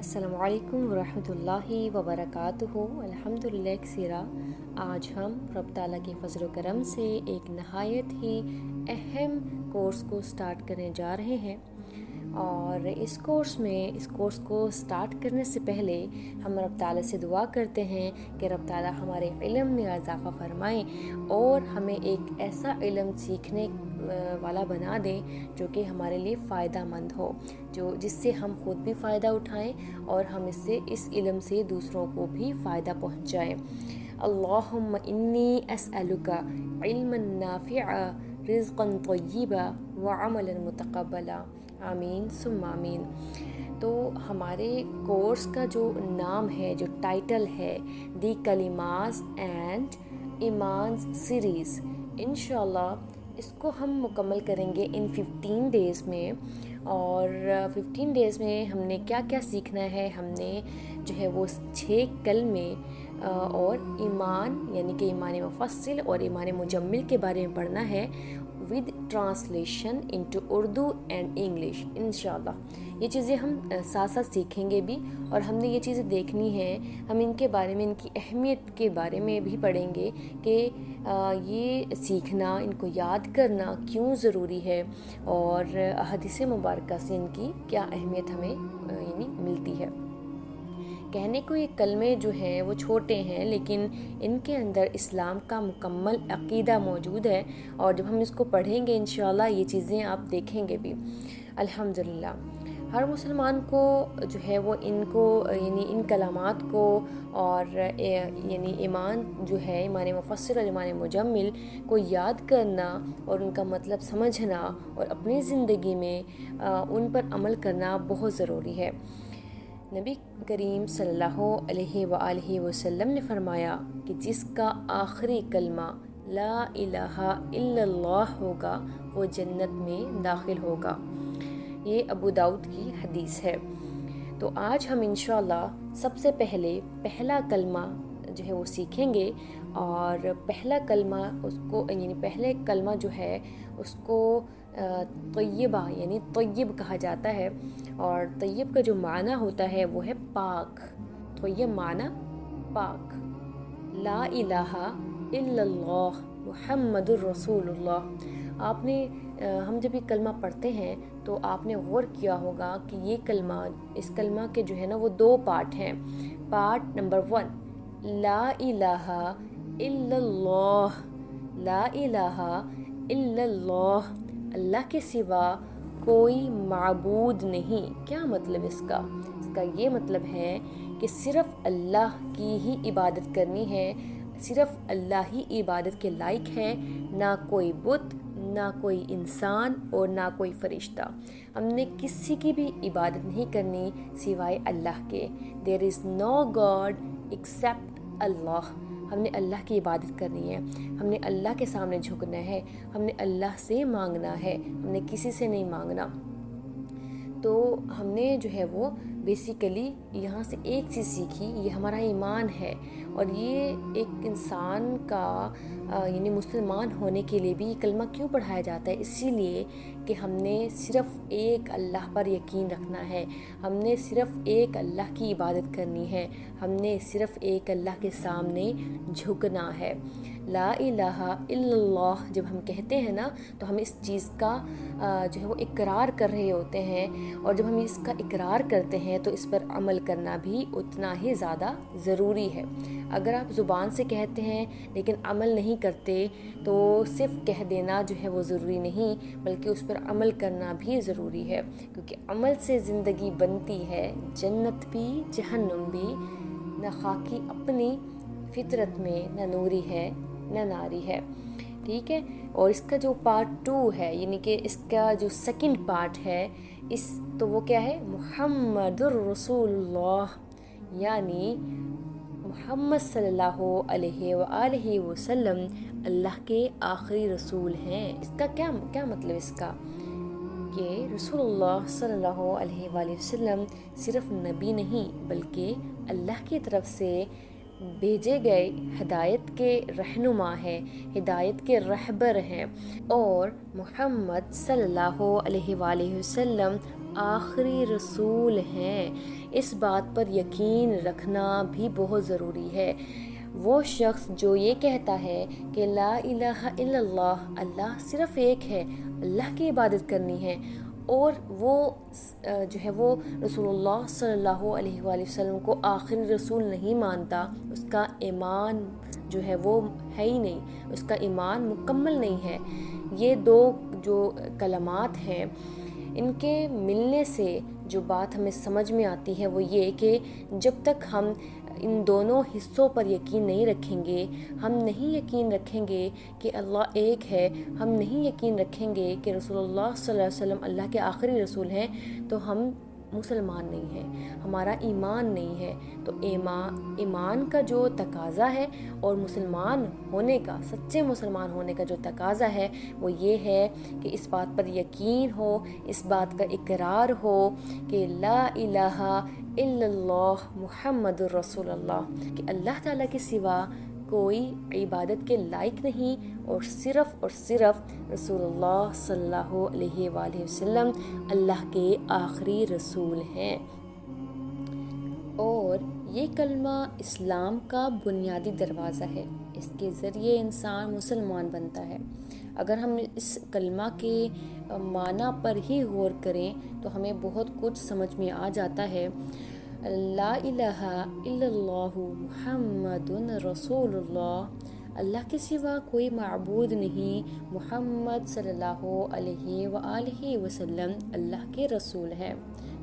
السلام علیکم ورحمۃ اللہ وبرکاتہ۔ الحمدللہ کثیرہ، آج ہم رب تعالیٰ کے فضل و کرم سے ایک نہایت ہی اہم کورس کو سٹارٹ کرنے جا رہے ہیں، اور اس کورس کو سٹارٹ کرنے سے پہلے ہم رب تعالیٰ سے دعا کرتے ہیں کہ رب تعالیٰ ہمارے علم میں اضافہ فرمائیں اور ہمیں ایک ایسا علم سیکھنے والا بنا دیں جو کہ ہمارے لیے فائدہ مند ہو، جس سے ہم خود بھی فائدہ اٹھائیں اور ہم اس علم سے دوسروں کو بھی فائدہ پہنچائیں۔ اللہم انی اسألک علما نافعا رزقا طیبا وعملا متقبلا، آمین ثم آمین۔ تو ہمارے کورس کا جو نام ہے، جو ٹائٹل ہے، دی کلمات اینڈ ایمانز سیریز، انشاءاللہ اس کو ہم مکمل کریں گے ان 15 ڈیز میں۔ اور 15 ڈیز میں ہم نے کیا کیا سیکھنا ہے؟ ہم نے جو ہے وہ 6 کلمے اور ایمان، یعنی کہ ایمان مفصل اور ایمان مجمل کے بارے میں پڑھنا ہے، with translation into Urdu and English انشاءاللہ۔ یہ چیزیں ہم ساتھ ساتھ سیکھیں گے بھی، اور ہم نے یہ چیزیں دیکھنی ہیں، ہم ان کے بارے میں، ان کی اہمیت کے بارے میں بھی پڑھیں گے کہ یہ سیکھنا، ان کو یاد کرنا کیوں ضروری ہے، اور احادیث مبارکہ سے ان کی کیا اہمیت ہمیں ملتی ہے۔ کہنے کو یہ کلمے جو ہیں وہ چھوٹے ہیں، لیکن ان کے اندر اسلام کا مکمل عقیدہ موجود ہے، اور جب ہم اس کو پڑھیں گے انشاءاللہ یہ چیزیں آپ دیکھیں گے بھی الحمدللہ۔ ہر مسلمان کو جو ہے وہ ان کلمات کو، اور ایمان جو ہے، ایمان مفصل اور ایمان مجمل کو یاد کرنا اور ان کا مطلب سمجھنا اور اپنی زندگی میں ان پر عمل کرنا بہت ضروری ہے۔ نبی کریم صلی اللہ علیہ وآلہ وسلم نے فرمایا کہ جس کا آخری کلمہ لا الہ الا اللہ ہوگا وہ جنت میں داخل ہوگا۔ یہ ابو داؤد کی حدیث ہے۔ تو آج ہم انشاءاللہ سب سے پہلے پہلا کلمہ جو ہے وہ سیکھیں گے، اور پہلا کلمہ پہلے کلمہ جو ہے اس کو طیبہ یعنی طیب کہا جاتا ہے، اور طیب کا جو معنی ہوتا ہے وہ ہے پاک۔ طیب معنی پاک، لا الہ الا اللہ محمد الرسول اللہ۔ ہم جب یہ کلمہ پڑھتے ہیں تو آپ نے غور کیا ہوگا کہ اس کلمہ کے جو ہے نا وہ 2 پارٹ ہیں۔ پارٹ نمبر 1 لا الہ الا اللہ، لا الہ الا اللہ، اللہ کے سوا کوئی معبود نہیں۔ کیا مطلب اس کا یہ مطلب ہے کہ صرف اللہ کی ہی عبادت کرنی ہے، صرف اللہ ہی عبادت کے لائق ہے، نہ کوئی بت، نہ کوئی انسان اور نہ کوئی فرشتہ۔ ہم نے کسی کی بھی عبادت نہیں کرنی سوائے اللہ کے۔ There is no God except Allah۔ ہم نے اللہ کی عبادت کرنی ہے، ہم نے اللہ کے سامنے جھکنا ہے، ہم نے اللہ سے مانگنا ہے، ہم نے کسی سے نہیں مانگنا۔ تو ہم نے جو ہے وہ بیسیکلی یہاں سے ایک چیز سیکھی، یہ ہمارا ایمان ہے، اور یہ ایک انسان کا مسلمان ہونے کے لیے بھی یہ کلمہ کیوں پڑھایا جاتا ہے؟ اسی لیے کہ ہم نے صرف ایک اللہ پر یقین رکھنا ہے، ہم نے صرف ایک اللہ کی عبادت کرنی ہے، ہم نے صرف ایک اللہ کے سامنے جھکنا ہے۔ لا الہ الا اللہ جب ہم کہتے ہیں نا تو ہم اس چیز کا جو ہے وہ اقرار کر رہے ہوتے ہیں، اور جب ہم اس کا اقرار کرتے ہیں تو اس پر عمل کرنا بھی اتنا ہی زیادہ ضروری ہے۔ اگر آپ زبان سے کہتے ہیں لیکن عمل نہیں کرتے تو صرف کہہ دینا جو ہے وہ ضروری نہیں، بلکہ اس پر عمل کرنا بھی ضروری ہے، کیونکہ عمل سے زندگی بنتی ہے، جنت بھی جہنم بھی، نہ خاکی اپنی فطرت میں نہ نوری ہے نہ ناری ہے، ٹھیک ہے۔ اور اس کا جو پارٹ 2 ہے، یعنی کہ اس کا جو سیکنڈ پارٹ ہے، تو وہ کیا ہے؟ محمد الرسول اللہ، یعنی محمد صلی اللہ علیہ وآلہ وسلم اللہ کے آخری رسول ہیں۔ اس کا کیا مطلب اس کا؟ کہ رسول اللہ صلی اللہ علیہ وآلہ وسلم صرف نبی نہیں بلکہ اللہ کی طرف سے بھیجے گئے ہدایت کے رہنما ہیں، ہدایت کے رہبر ہیں، اور محمد صلی اللہ علیہ وآلہ وسلم آخری رسول ہیں، اس بات پر یقین رکھنا بھی بہت ضروری ہے۔ وہ شخص جو یہ کہتا ہے کہ لا الہ الا اللہ، اللہ صرف ایک ہے، اللہ کی عبادت کرنی ہے، اور وہ جو ہے وہ رسول اللہ صلی اللہ علیہ وآلہ وسلم کو آخری رسول نہیں مانتا، اس کا ایمان جو ہے وہ ہے ہی نہیں، اس کا ایمان مکمل نہیں ہے۔ یہ دو جو کلمات ہیں، ان کے ملنے سے جو بات ہمیں سمجھ میں آتی ہے وہ یہ کہ جب تک ہم ان دونوں حصوں پر یقین نہیں رکھیں گے، ہم نہیں یقین رکھیں گے کہ اللہ ایک ہے، ہم نہیں یقین رکھیں گے کہ رسول اللہ صلی اللہ علیہ وسلم اللہ کے آخری رسول ہیں، تو ہم مسلمان نہیں ہیں، ہمارا ایمان نہیں ہے۔ تو ایمان کا جو تقاضا ہے اور مسلمان ہونے کا، سچے مسلمان ہونے کا جو تقاضا ہے وہ یہ ہے کہ اس بات پر یقین ہو، اس بات کا اقرار ہو کہ لا الہ الا اللہ محمد الرسول اللہ، کہ اللہ تعالیٰ کے سوا کوئی عبادت کے لائق نہیں، اور صرف رسول اللہ صلی اللہ علیہ وآلہ وسلم اللہ کے آخری رسول ہیں۔ اور یہ کلمہ اسلام کا بنیادی دروازہ ہے، اس کے ذریعے انسان مسلمان بنتا ہے۔ اگر ہم اس کلمہ کے معنی پر ہی غور کریں تو ہمیں بہت کچھ سمجھ میں آ جاتا ہے۔ لا الہ الا اللہ محمد رسول اللہ، اللہ کے سوا کوئی معبود نہیں، محمد صلی اللہ علیہ وآلہ وسلم اللہ کے رسول ہے۔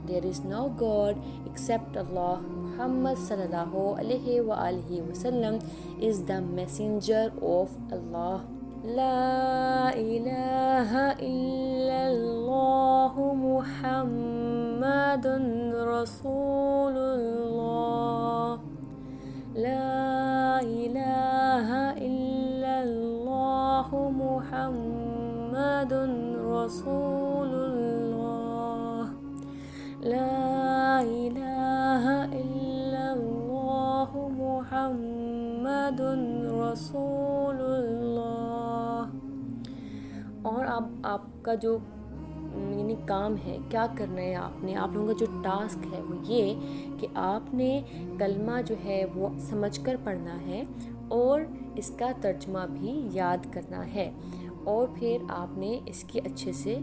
There is no God except Allah. Muhammad sallallahu alayhi wa alihi wa sallam is the messenger of Allah. La ilaha illallah Muhammadun Rasulullah. La ilaha illallah Muhammadun Rasulullah. La ilaha illallah Muhammadun Rasulullah۔ اور اب آپ کا جو یعنی کام ہے، کیا کرنا ہے آپ لوگوں کا جو ٹاسک ہے وہ یہ کہ آپ نے کلمہ جو ہے وہ سمجھ کر پڑھنا ہے اور اس کا ترجمہ بھی یاد کرنا ہے، اور پھر آپ نے اس کی اچھے سے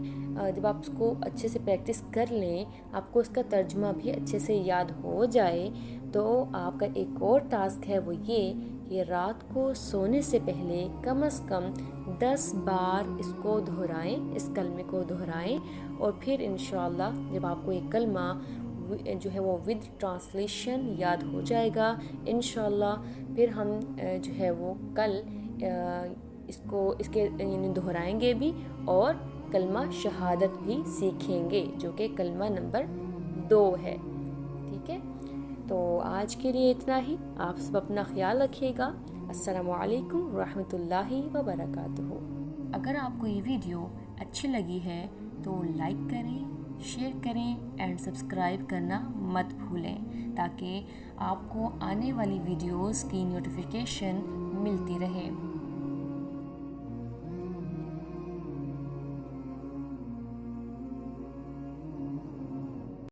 جب آپ اس کو اچھے سے پریکٹس کر لیں، آپ کو اس کا ترجمہ بھی اچھے سے یاد ہو جائے، تو آپ کا ایک اور ٹاسک ہے وہ یہ کہ رات کو سونے سے پہلے کم از کم 10 بار اس کو دہرائیں، اس کلمے کو دہرائیں، اور پھر انشاءاللہ جب آپ کو یہ کلمہ جو ہے وہ ود ٹرانسلیشن یاد ہو جائے گا انشاءاللہ، پھر ہم جو ہے وہ کل اس کے یعنی دہرائیں گے بھی اور کلمہ شہادت بھی سیکھیں گے، جو کہ کلمہ نمبر 2 ہے۔ ٹھیک ہے، تو آج کے لیے اتنا ہی۔ آپ سب اپنا خیال رکھیے گا۔ السلام علیکم ورحمۃ اللہ وبرکاتہ۔ اگر آپ کو یہ ویڈیو اچھی لگی ہے تو لائک کریں، شیئر کریں اینڈ سبسکرائب کرنا مت بھولیں، تاکہ آپ کو آنے والی ویڈیوز کی نوٹیفیکیشن ملتی رہے۔